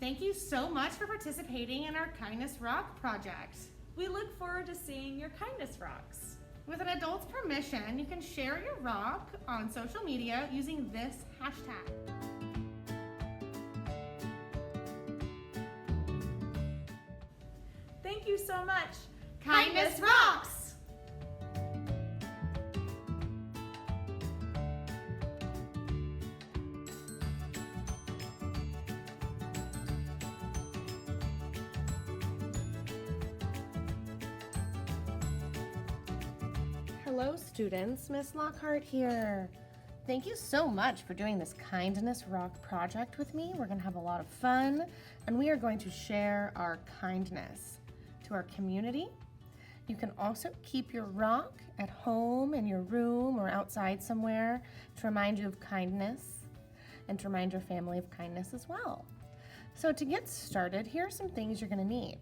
Thank you so much for participating in our Kindness Rock project. We look forward to seeing your kindness rocks. With an adult's permission, you can share your rock on social media using this hashtag. Thank you so much. Kindness rocks! Hello students, Miss Lockhart here. Thank you so much for doing this Kindness Rock project with me. We're going to have a lot of fun and we are going to share our kindness to our community. You can also keep your rock at home, in your room, or outside somewhere to remind you of kindness and to remind your family of kindness as well. So to get started, here are some things you're going to need.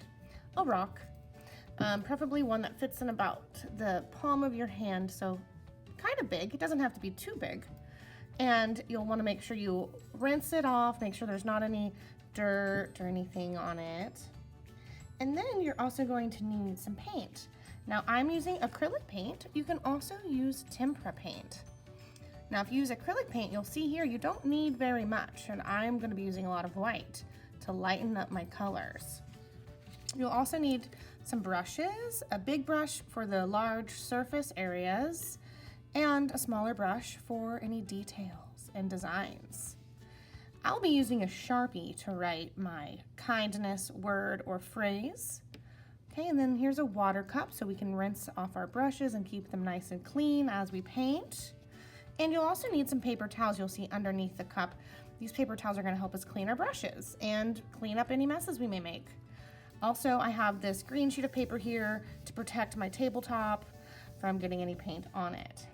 A rock. Preferably one that fits in about the palm of your hand, so kind of big. It doesn't have to be too big. And you'll want to make sure you rinse it off, make sure there's not any dirt or anything on it. And then you're also going to need some paint. Now I'm using acrylic paint. You can also use tempera paint. Now if you use acrylic paint, you'll see here you don't need very much, and I'm going to be using a lot of white to lighten up my colors. You'll also need some brushes, a big brush for the large surface areas, and a smaller brush for any details and designs. I'll be using a Sharpie to write my kindness word or phrase. Okay, and then here's a water cup so we can rinse off our brushes and keep them nice and clean as we paint. And you'll also need some paper towels you'll see underneath the cup. These paper towels are going to help us clean our brushes and clean up any messes we may make. Also, I have this green sheet of paper here to protect my tabletop from getting any paint on it.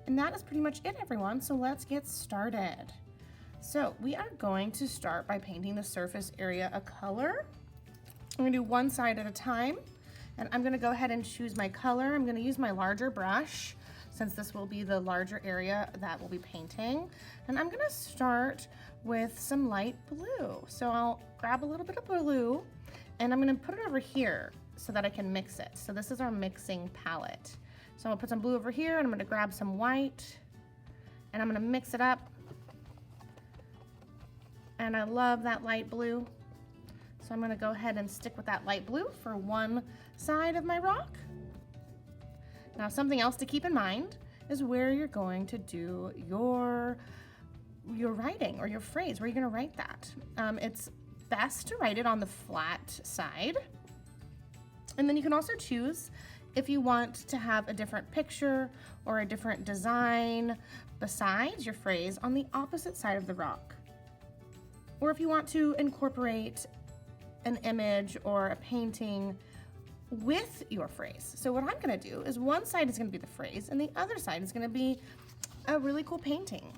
And that is pretty much it, everyone, so let's get started. So we are going to start by painting the surface area a color. I'm going to do one side at a time, and I'm going to go ahead and choose my color. I'm going to use my larger brush since this will be the larger area that we'll be painting. And I'm going to start with some light blue. So I'll grab a little bit of blue and I'm going to put it over here so that I can mix it. So this is our mixing palette. So I'll put some blue over here and I'm going to grab some white and I'm going to mix it up. And I love that light blue. So I'm going to go ahead and stick with that light blue for one side of my rock. Now something else to keep in mind is where you're going to do your writing or your phrase, where you're going to write that. It's best to write it on the flat side. And then you can also choose if you want to have a different picture or a different design besides your phrase on the opposite side of the rock. Or if you want to incorporate an image or a painting with your phrase. So what I'm going to do is one side is going to be the phrase and the other side is going to be a really cool painting.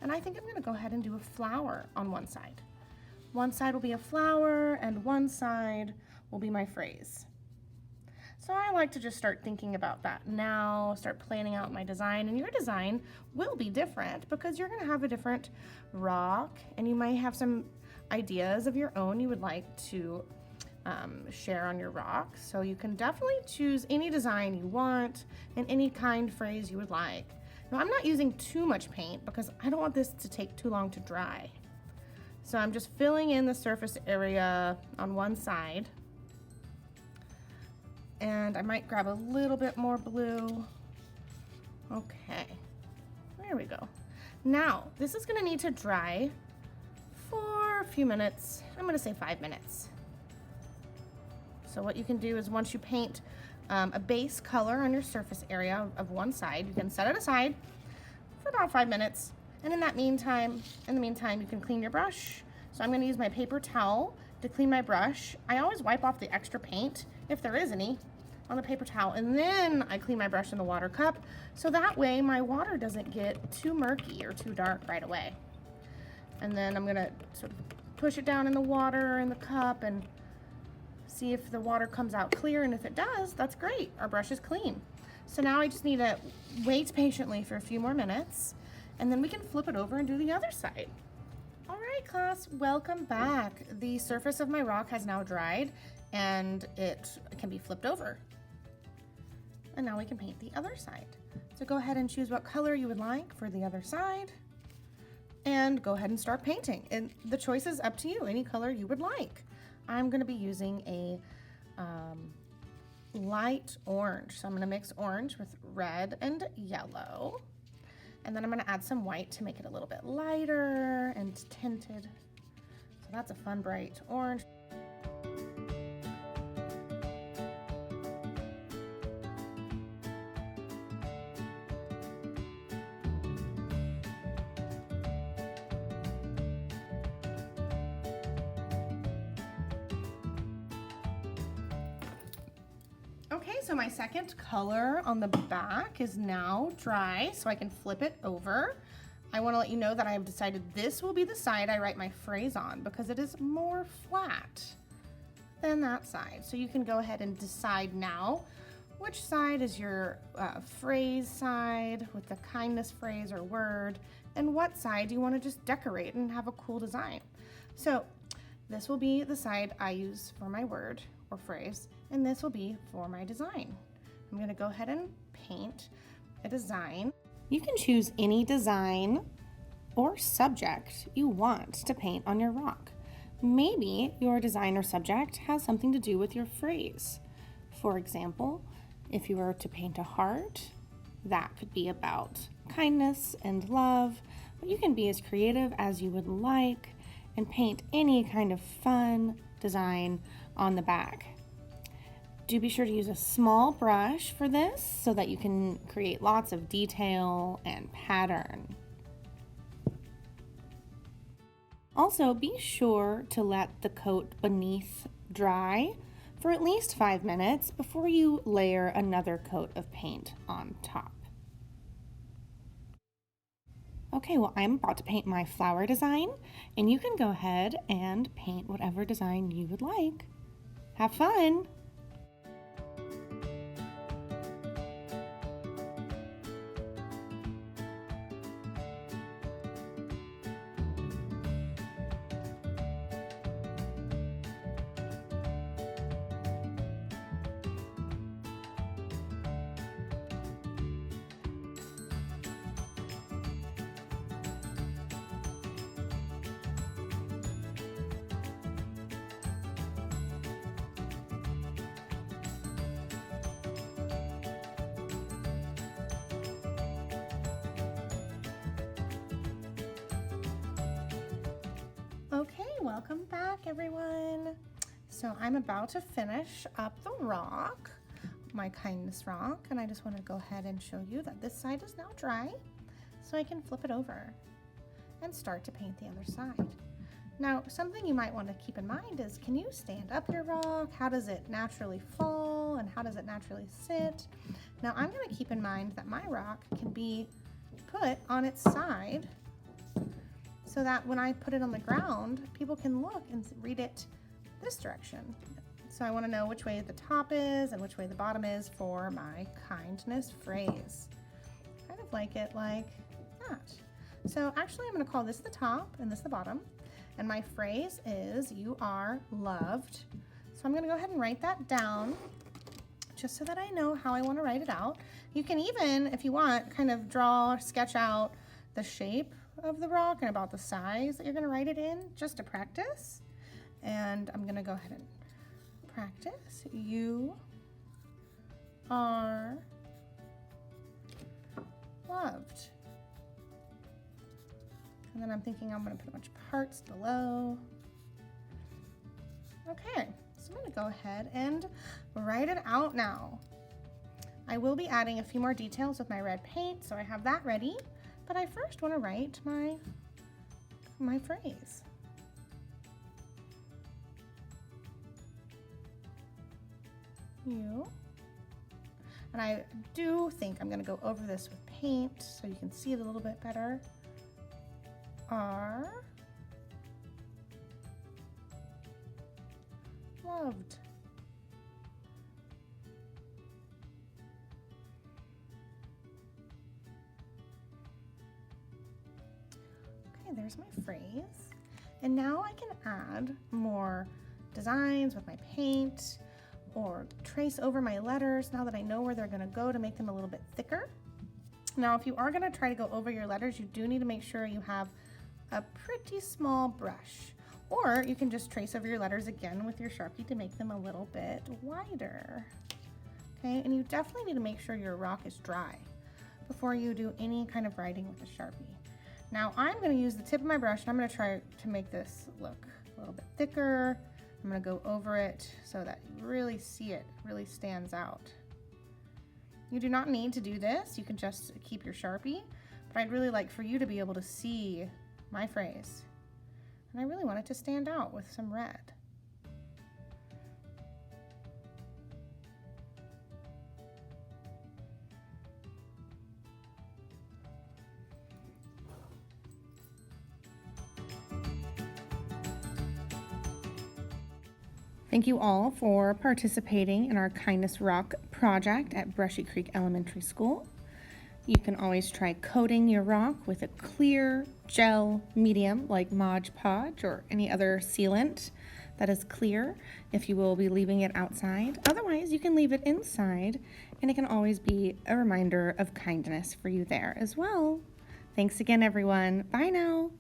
And I think I'm going to go ahead and do a flower on one side. One side will be a flower and one side will be my phrase. So I like to just start thinking about that now, start planning out my design, and your design will be different because you're going to have a different rock and you might have some ideas of your own you would like to share on your rock. So you can definitely choose any design you want and any kind phrase you would like. Now I'm not using too much paint because I don't want this to take too long to dry. So I'm just filling in the surface area on one side. And I might grab a little bit more blue. Okay, there we go. Now, this is gonna need to dry for a few minutes. I'm gonna say 5 minutes. So what you can do is once you paint a base color on your surface area of one side, you can set it aside for about 5 minutes. And in the meantime, you can clean your brush. So I'm going to use my paper towel to clean my brush. I always wipe off the extra paint, if there is any, on the paper towel. And then I clean my brush in the water cup. So that way my water doesn't get too murky or too dark right away. And then I'm going to sort of push it down in the water in the cup and see if the water comes out clear. And if it does, that's great. Our brush is clean. So now I just need to wait patiently for a few more minutes. And then we can flip it over and do the other side. All right, class, welcome back. The surface of my rock has now dried and it can be flipped over. And now we can paint the other side. So go ahead and choose what color you would like for the other side and go ahead and start painting. And the choice is up to you, any color you would like. I'm gonna be using a light orange. So I'm gonna mix orange with red and yellow. And then I'm gonna add some white to make it a little bit lighter and tinted. So that's a fun, bright orange. Okay, so my second color on the back is now dry, so I can flip it over. I want to let you know that I have decided this will be the side I write my phrase on because it is more flat than that side. So you can go ahead and decide now which side is your phrase side with the kindness phrase or word, and what side you want to just decorate and have a cool design. So this will be the side I use for my word or phrase, and this will be for my design. I'm gonna go ahead and paint a design. You can choose any design or subject you want to paint on your rock. Maybe your design or subject has something to do with your phrase. For example, if you were to paint a heart, that could be about kindness and love, but you can be as creative as you would like and paint any kind of fun design on the back. Do be sure to use a small brush for this so that you can create lots of detail and pattern. Also, be sure to let the coat beneath dry for at least 5 minutes before you layer another coat of paint on top. Okay, well, I'm about to paint my flower design, and you can go ahead and paint whatever design you would like. Have fun! Okay, welcome back everyone. So I'm about to finish up the rock, my kindness rock, and I just want to go ahead and show you that this side is now dry, so I can flip it over and start to paint the other side. Now, something you might want to keep in mind is, can you stand up your rock? How does it naturally fall and how does it naturally sit? Now, I'm going to keep in mind that my rock can be put on its side so that when I put it on the ground, people can look and read it this direction. So I want to know which way the top is and which way the bottom is for my kindness phrase. Kind of like it like that. So actually I'm going to call this the top and this the bottom. And my phrase is, you are loved. So I'm going to go ahead and write that down just so that I know how I want to write it out. You can even, if you want, kind of draw or sketch out the shape of the rock and about the size that you're going to write it in just to practice. And I'm going to go ahead and practice. You are loved. And then I'm thinking I'm going to put a bunch of hearts below. Okay, so I'm going to go ahead and write it out now. I will be adding a few more details with my red paint, so I have that ready. But I first want to write my phrase. You. And I do think I'm going to go over this with paint so you can see it a little bit better. Are loved. Okay, there's my phrase. And now I can add more designs with my paint or trace over my letters now that I know where they're gonna go to make them a little bit thicker. Now, if you are gonna try to go over your letters, you do need to make sure you have a pretty small brush. Or you can just trace over your letters again with your Sharpie to make them a little bit wider. Okay, and you definitely need to make sure your rock is dry before you do any kind of writing with a Sharpie. Now I'm gonna use the tip of my brush and I'm gonna try to make this look a little bit thicker. I'm gonna go over it so that you really see it really stands out. You do not need to do this. You can just keep your Sharpie, but I'd really like for you to be able to see my phrase. And I really want it to stand out with some red. Thank you all for participating in our Kindness Rock project at Brushy Creek Elementary School. You can always try coating your rock with a clear gel medium like Mod Podge or any other sealant that is clear if you will be leaving it outside. Otherwise, you can leave it inside and it can always be a reminder of kindness for you there as well. Thanks again, everyone. Bye now.